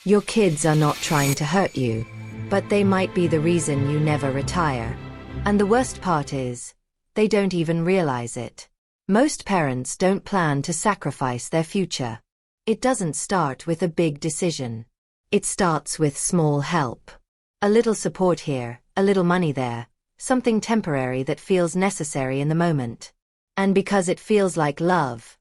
Your kids are not trying to hurt you, but they might be the reason you never retire. And the worst part is, they don't even realize it. Most parents don't plan to sacrifice their future. It doesn't start with a big decision. It starts with small help. A little support here, a little money there, something temporary that feels necessary in the moment. And because it feels like love,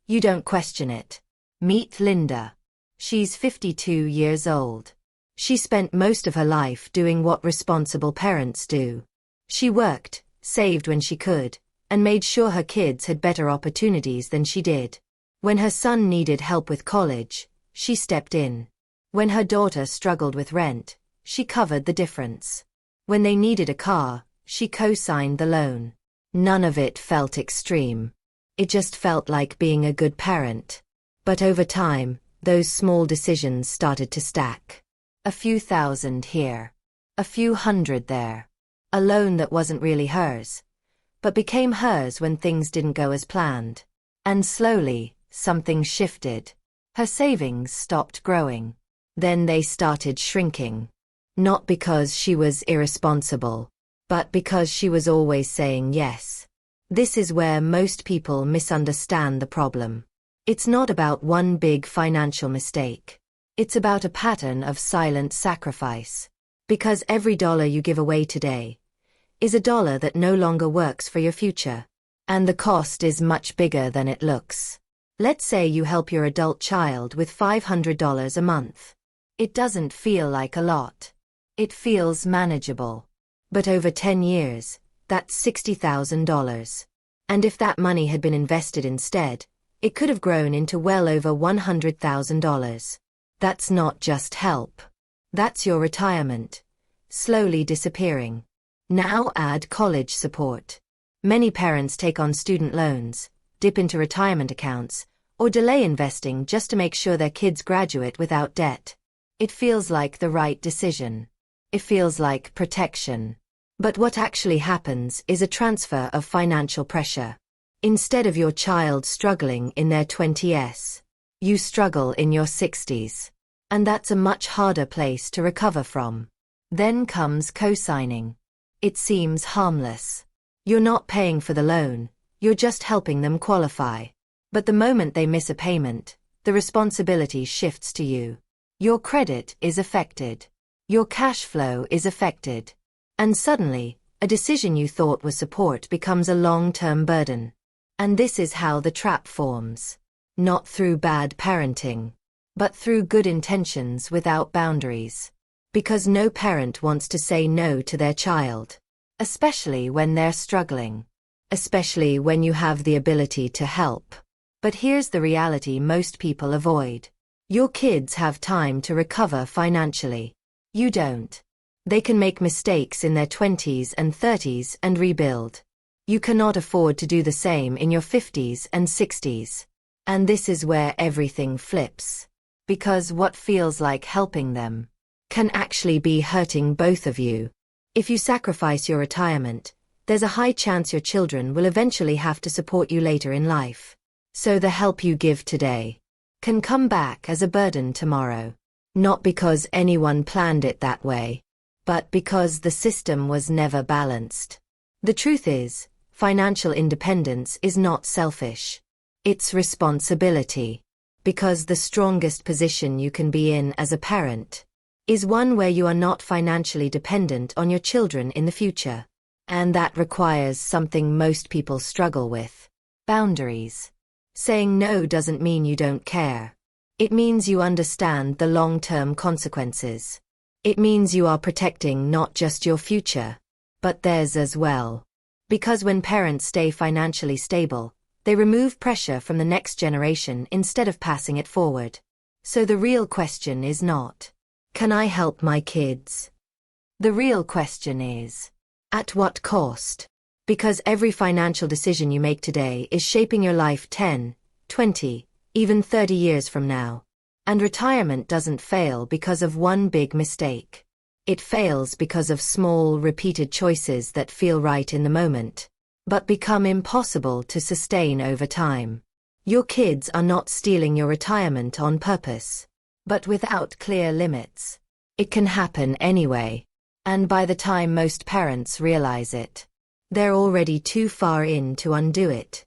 you don't question it. Meet Linda. She's 52 years old. She spent most of her life doing what responsible parents do. She worked, saved when she could, and made sure her kids had better opportunities than she did. When her son needed help with college, she stepped in. When her daughter struggled with rent, she covered the difference. When they needed a car, she co-signed the loan. None of it felt extreme. It just felt like being a good parent. But over time, those small decisions started to stack. A few thousand here. A few hundred there. A loan that wasn't really hers, but became hers when things didn't go as planned. And slowly, something shifted. Her savings stopped growing. Then they started shrinking. Not because she was irresponsible, but because she was always saying yes. This is where most people misunderstand the problem. It's not about one big financial mistake. It's about a pattern of silent sacrifice. Because every dollar you give away today is a dollar that no longer works for your future. And the cost is much bigger than it looks. Let's say you help your adult child with $500 a month. It doesn't feel like a lot. It feels manageable. But over 10 years, that's $60,000. And if that money had been invested instead, it could have grown into well over $100,000. That's not just help. That's your retirement, slowly disappearing. Now add college support. Many parents take on student loans, dip into retirement accounts, or delay investing just to make sure their kids graduate without debt. It feels like the right decision. It feels like protection. But what actually happens is a transfer of financial pressure. Instead of your child struggling in their 20s, you struggle in your 60s. And that's a much harder place to recover from. Then comes co-signing. It seems harmless. You're not paying for the loan, you're just helping them qualify. But the moment they miss a payment, the responsibility shifts to you. Your credit is affected. Your cash flow is affected. And suddenly, a decision you thought was support becomes a long-term burden. And this is how the trap forms. Not through bad parenting, but through good intentions without boundaries. Because no parent wants to say no to their child. Especially when they're struggling. Especially when you have the ability to help. But here's the reality most people avoid. Your kids have time to recover financially. You don't. They can make mistakes in their 20s and 30s and rebuild. You cannot afford to do the same in your 50s and 60s. And this is where everything flips. Because what feels like helping them can actually be hurting both of you. If you sacrifice your retirement, there's a high chance your children will eventually have to support you later in life. So the help you give today can come back as a burden tomorrow. Not because anyone planned it that way, but because the system was never balanced. The truth is, financial independence is not selfish. It's responsibility. Because the strongest position you can be in as a parent is one where you are not financially dependent on your children in the future. And that requires something most people struggle with. Boundaries. Saying no doesn't mean you don't care. It means you understand the long-term consequences. It means you are protecting not just your future, but theirs as well. Because when parents stay financially stable, they remove pressure from the next generation instead of passing it forward. So the real question is not, can I help my kids? The real question is, at what cost? Because every financial decision you make today is shaping your life 10, 20, even 30 years from now. And retirement doesn't fail because of one big mistake. It fails because of small, repeated choices that feel right in the moment, but become impossible to sustain over time. Your kids are not stealing your retirement on purpose. but without clear limits. It can happen anyway. And by the time most parents realize it, they're already too far in to undo it.